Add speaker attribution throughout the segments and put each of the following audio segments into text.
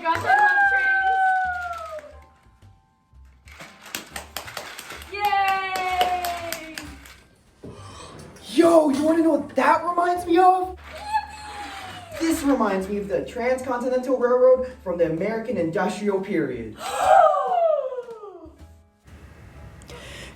Speaker 1: my gosh, I love trains! Yay!
Speaker 2: Yo, you want to know what that reminds me of? This reminds me of the Transcontinental Railroad from the American Industrial Period.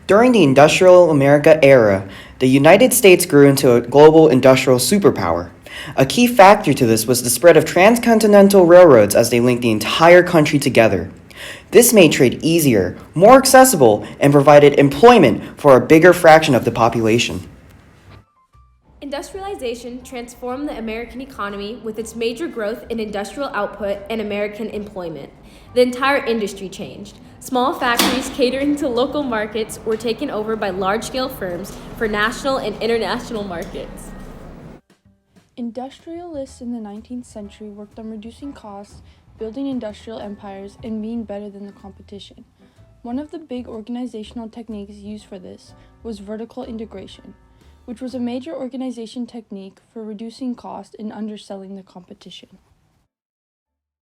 Speaker 2: During the Industrial America era, the United States grew into a global industrial superpower. A key factor to this was the spread of transcontinental railroads as they linked the entire country together. This made trade easier, more accessible, and provided employment for a bigger fraction of the population.
Speaker 3: Industrialization transformed the American economy with its major growth in industrial output and American employment. The entire industry changed. Small factories catering to local markets were taken over by large-scale firms for national and international markets.
Speaker 4: Industrialists in the 19th century worked on reducing costs, building industrial empires, and being better than the competition. One of the big organizational techniques used for this was vertical integration, which was a major organization technique for reducing cost and underselling the competition.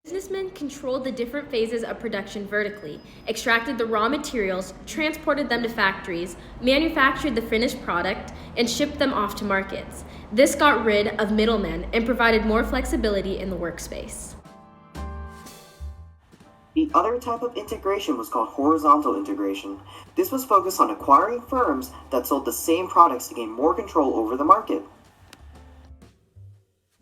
Speaker 3: Businessmen controlled the different phases of production vertically, extracted the raw materials, transported them to factories, manufactured the finished product, and shipped them off to markets. This got rid of middlemen and provided more flexibility in the workspace.
Speaker 2: The other type of integration was called horizontal integration. This was focused on acquiring firms that sold the same products to gain more control over the market.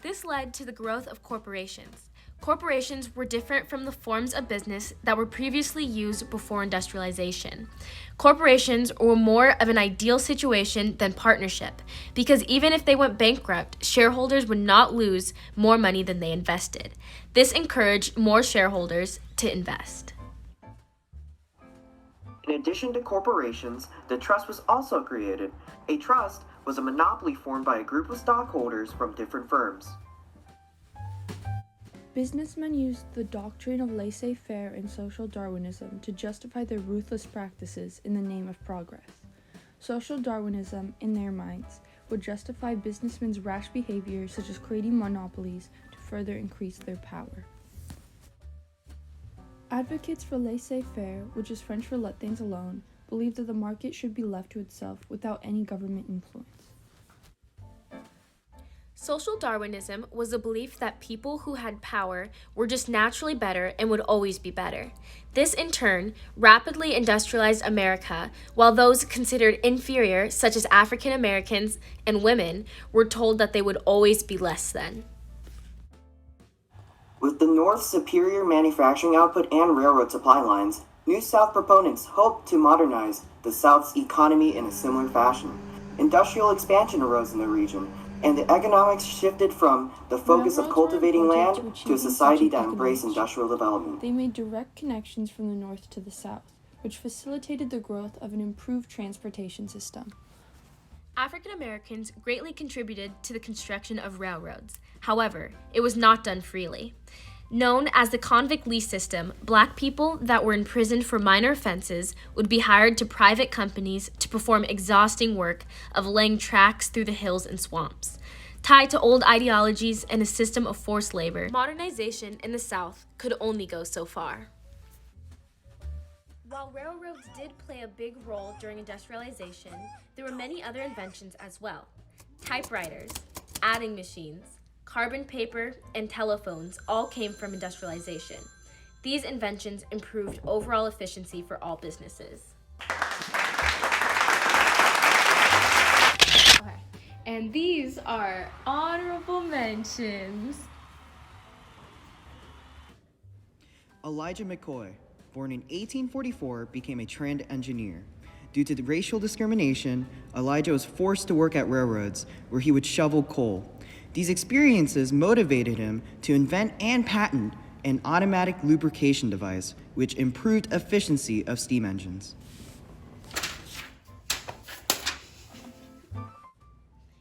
Speaker 3: This led to the growth of corporations. Corporations were different from the forms of business that were previously used before industrialization. Corporations were more of an ideal situation than partnership, because even if they went bankrupt, shareholders would not lose more money than they invested. This encouraged more shareholders to invest.
Speaker 2: In addition to corporations, the trust was also created. A trust was a monopoly formed by a group of stockholders from different firms.
Speaker 4: Businessmen used the doctrine of laissez-faire and social Darwinism to justify their ruthless practices in the name of progress. Social Darwinism, in their minds, would justify businessmen's rash behavior such as creating monopolies to further increase their power. Advocates for laissez-faire, which is French for let things alone, believe that the market should be left to itself without any government influence.
Speaker 3: Social Darwinism was a belief that people who had power were just naturally better and would always be better. This, in turn, rapidly industrialized America, while those considered inferior, such as African Americans and women, were told that they would always be less than.
Speaker 2: With the North's superior manufacturing output and railroad supply lines, New South proponents hoped to modernize the South's economy in a similar fashion. Industrial expansion arose in the region, and the economics shifted from the focus of cultivating land to a society that embraced industrial development.
Speaker 4: They made direct connections from the north to the south, which facilitated the growth of an improved transportation system.
Speaker 3: African Americans greatly contributed to the construction of railroads. However, it was not done freely. Known as the convict lease system, Black people that were imprisoned for minor offenses would be hired to private companies to perform exhausting work of laying tracks through the hills and swamps. Tied to old ideologies and a system of forced labor, modernization in the South could only go so far. While railroads did play a big role during industrialization, there were many other inventions as well. Typewriters, adding machines, carbon paper, and telephones all came from industrialization. These inventions improved overall efficiency for all businesses.
Speaker 1: Okay, and these are honorable mentions.
Speaker 2: Elijah McCoy, born in 1844, became a trained engineer. Due to the racial discrimination, Elijah was forced to work at railroads, where he would shovel coal. These experiences motivated him to invent and patent an automatic lubrication device, which improved efficiency of steam engines.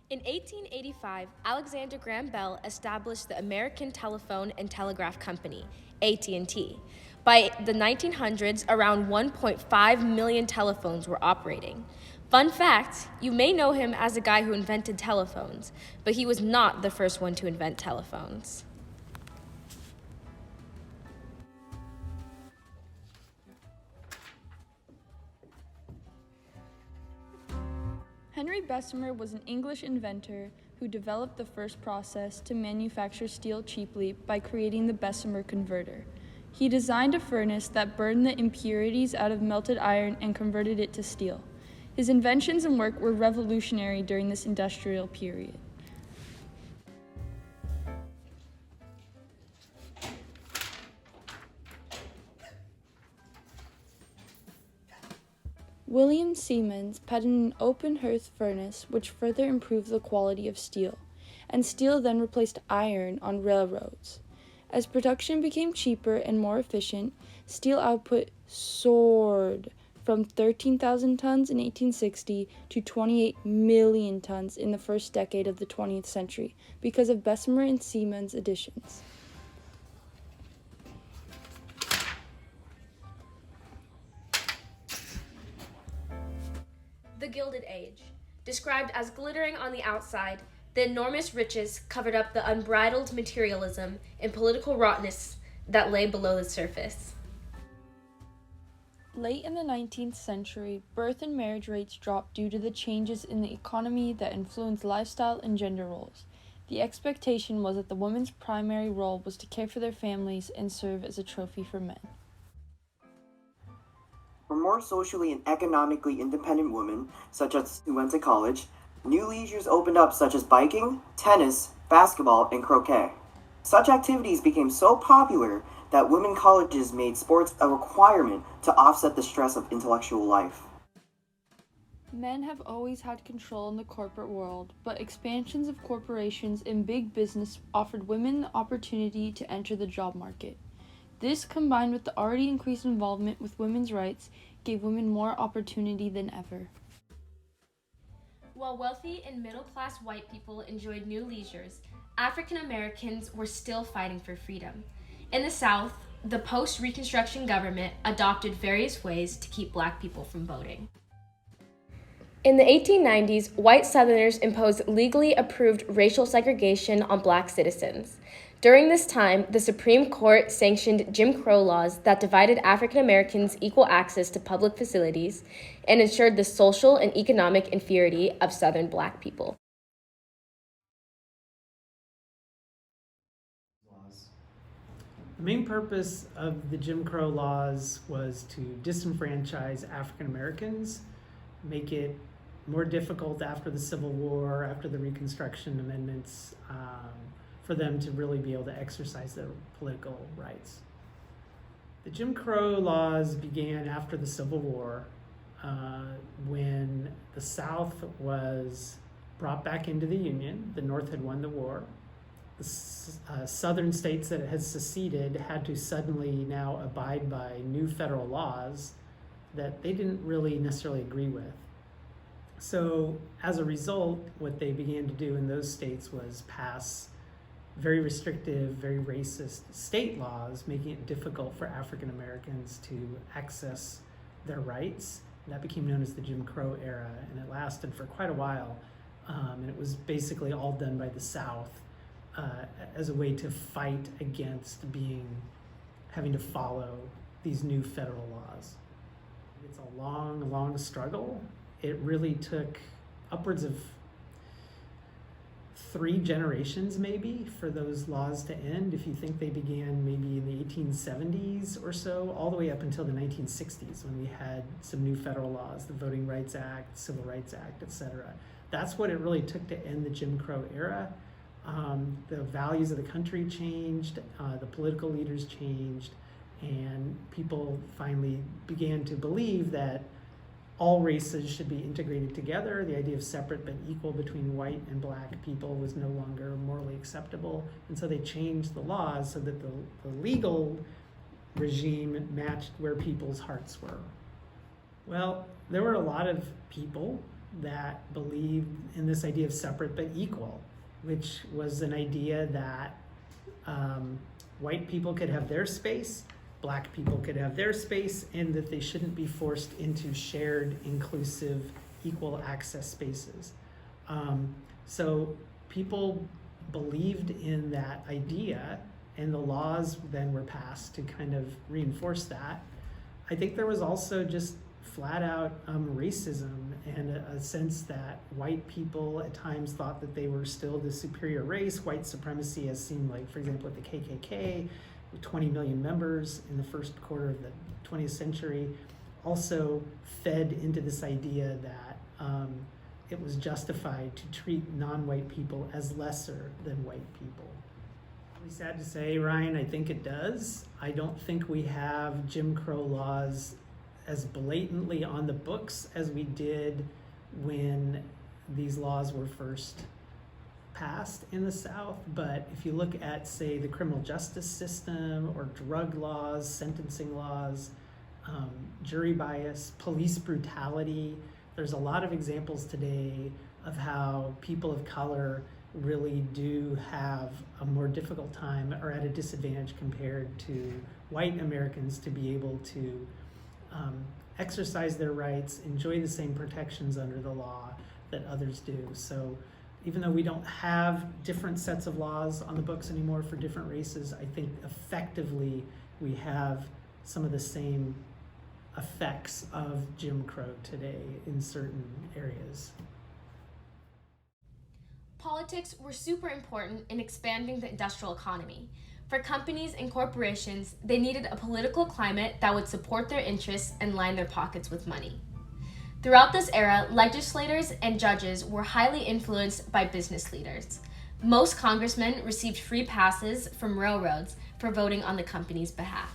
Speaker 3: In 1885, Alexander Graham Bell established the American Telephone and Telegraph Company, AT&T. By the 1900s, around 1.5 million telephones were operating. Fun fact, you may know him as a guy who invented telephones, but he was not the first one to invent telephones.
Speaker 4: Bessemer was an English inventor who developed the first process to manufacture steel cheaply by creating the Bessemer converter. He designed a furnace that burned the impurities out of melted iron and converted it to steel. His inventions and work were revolutionary during this industrial period. William Siemens patented an open hearth furnace which further improved the quality of steel, and steel then replaced iron on railroads. As production became cheaper and more efficient, steel output soared from 13,000 tons in 1860 to 28 million tons in the first decade of the 20th century because of Bessemer and Siemens additions.
Speaker 3: The Gilded Age. Described as glittering on the outside, the enormous riches covered up the unbridled materialism and political rottenness that lay below the surface.
Speaker 4: Late in the 19th century, birth and marriage rates dropped due to the changes in the economy that influenced lifestyle and gender roles. The expectation was that the woman's primary role was to care for their families and serve as a trophy for men.
Speaker 2: For more socially and economically independent women, such as who went to college, new leisures opened up such as biking, tennis, basketball, and croquet. Such activities became so popular that women colleges made sports a requirement to offset the stress of intellectual life.
Speaker 4: Men have always had control in the corporate world, but expansions of corporations and big business offered women the opportunity to enter the job market. This, combined with the already increased involvement with women's rights, gave women more opportunity than ever.
Speaker 3: While wealthy and middle-class white people enjoyed new leisures, African Americans were still fighting for freedom. In the South, the post-Reconstruction government adopted various ways to keep Black people from voting. In the 1890s, white Southerners imposed legally approved racial segregation on Black citizens. During this time, the Supreme Court sanctioned Jim Crow laws that divided African Americans equal access to public facilities and ensured the social and economic inferiority of Southern Black people.
Speaker 5: The main purpose of the Jim Crow laws was to disenfranchise African Americans, make it more difficult after the Civil War, after the Reconstruction amendments, for them to really be able to exercise their political rights. The Jim Crow laws began after the Civil War, when the South was brought back into the Union. The North had won the war. The southern states that had seceded had to suddenly now abide by new federal laws that they didn't really necessarily agree with. So as a result, what they began to do in those states was pass very restrictive, very racist state laws, making it difficult for African Americans to access their rights. And that became known as the Jim Crow era, and it lasted for quite a while. And it was basically all done by the South as a way to fight against having to follow these new federal laws. It's a long, long struggle. It really took upwards of 3 generations maybe for those laws to end. If you think they began maybe in the 1870s or so, all the way up until the 1960s when we had some new federal laws, the Voting Rights Act, Civil Rights Act, etc. That's what it really took to end the Jim Crow era. The values of the country changed, the political leaders changed, and people finally began to believe that all races should be integrated together. The idea of separate but equal between white and Black people was no longer morally acceptable. And so they changed the laws so that the legal regime matched where people's hearts were. Well, there were a lot of people that believed in this idea of separate but equal, which was an idea that white people could have their space, Black people could have their space, and that they shouldn't be forced into shared, inclusive, equal access spaces. So people believed in that idea, and the laws then were passed to kind of reinforce that. I think there was also just flat out racism and a sense that white people at times thought that they were still the superior race. White supremacy, as seen, like, for example, at the KKK, with 20 million members in the first quarter of the 20th century, also fed into this idea that it was justified to treat non-white people as lesser than white people. Really sad to say, Ryan, I think it does. I don't think we have Jim Crow laws as blatantly on the books as we did when these laws were first passed in the South. But if you look at, say, the criminal justice system or drug laws, sentencing laws, jury bias, police brutality, there's a lot of examples today of how people of color really do have a more difficult time or at a disadvantage compared to white Americans to be able to exercise their rights, enjoy the same protections under the law that others do. So even though we don't have different sets of laws on the books anymore for different races, I think effectively we have some of the same effects of Jim Crow today in certain areas.
Speaker 3: Politics were super important in expanding the industrial economy. For companies and corporations, they needed a political climate that would support their interests and line their pockets with money. Throughout this era, legislators and judges were highly influenced by business leaders. Most congressmen received free passes from railroads for voting on the company's behalf.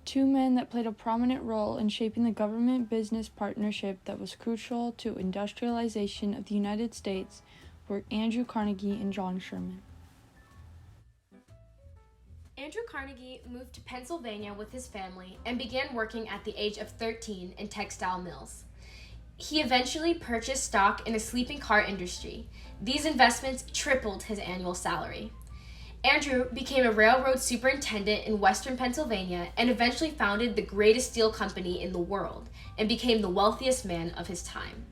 Speaker 4: Two men that played a prominent role in shaping the government-business partnership that was crucial to industrialization of the United States were Andrew Carnegie and John Sherman.
Speaker 3: Andrew Carnegie moved to Pennsylvania with his family and began working at the age of 13 in textile mills. He eventually purchased stock in a sleeping car industry. These investments tripled his annual salary. Andrew became a railroad superintendent in western Pennsylvania and eventually founded the greatest steel company in the world and became the wealthiest man of his time.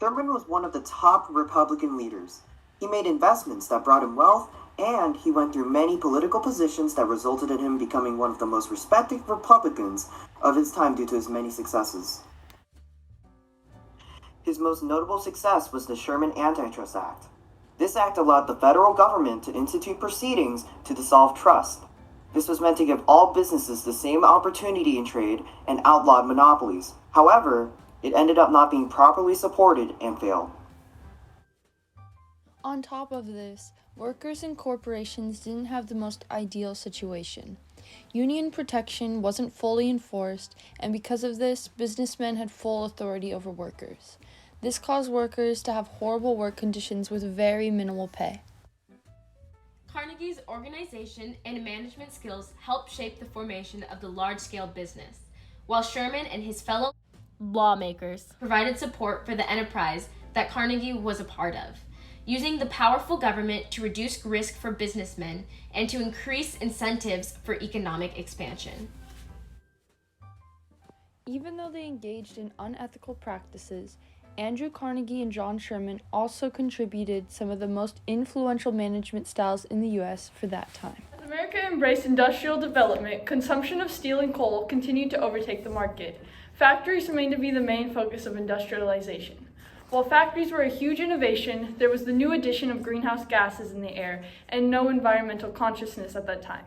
Speaker 2: Sherman was one of the top Republican leaders. He made investments that brought him wealth, and he went through many political positions that resulted in him becoming one of the most respected Republicans of his time due to his many successes. His most notable success was the Sherman Antitrust Act. This act allowed the federal government to institute proceedings to dissolve trust. This was meant to give all businesses the same opportunity in trade and outlawed monopolies. However, it ended up not being properly supported and failed.
Speaker 4: On top of this, workers and corporations didn't have the most ideal situation. Union protection wasn't fully enforced, and because of this, businessmen had full authority over workers. This caused workers to have horrible work conditions with very minimal pay.
Speaker 3: Carnegie's organization and management skills helped shape the formation of the large-scale business, while Sherman and his fellow lawmakers provided support for the enterprise that Carnegie was a part of, using the powerful government to reduce risk for businessmen and to increase incentives for economic expansion.
Speaker 4: Even though they engaged in unethical practices, Andrew Carnegie and John Sherman also contributed some of the most influential management styles in the U.S. for that time.
Speaker 6: As America embraced industrial development, consumption of steel and coal continued to overtake the market. Factories remained to be the main focus of industrialization. While factories were a huge innovation, there was the new addition of greenhouse gases in the air and no environmental consciousness at that time.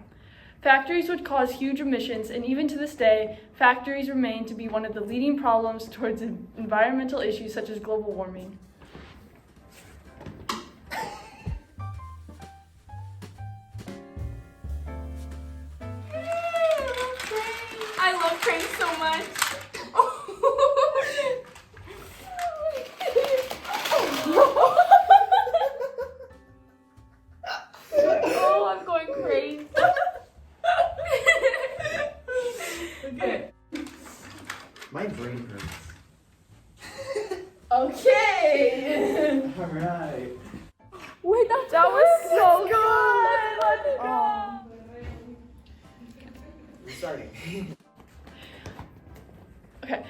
Speaker 6: Factories would cause huge emissions, and even to this day, factories remain to be one of the leading problems towards environmental issues such as global warming. I love trains so much.
Speaker 3: Oh, I'm going crazy.
Speaker 6: Okay.
Speaker 2: My brain hurts.
Speaker 6: Okay.
Speaker 2: All right.
Speaker 4: Wait, that was so good! Let's go!
Speaker 2: We're starting.
Speaker 6: Okay.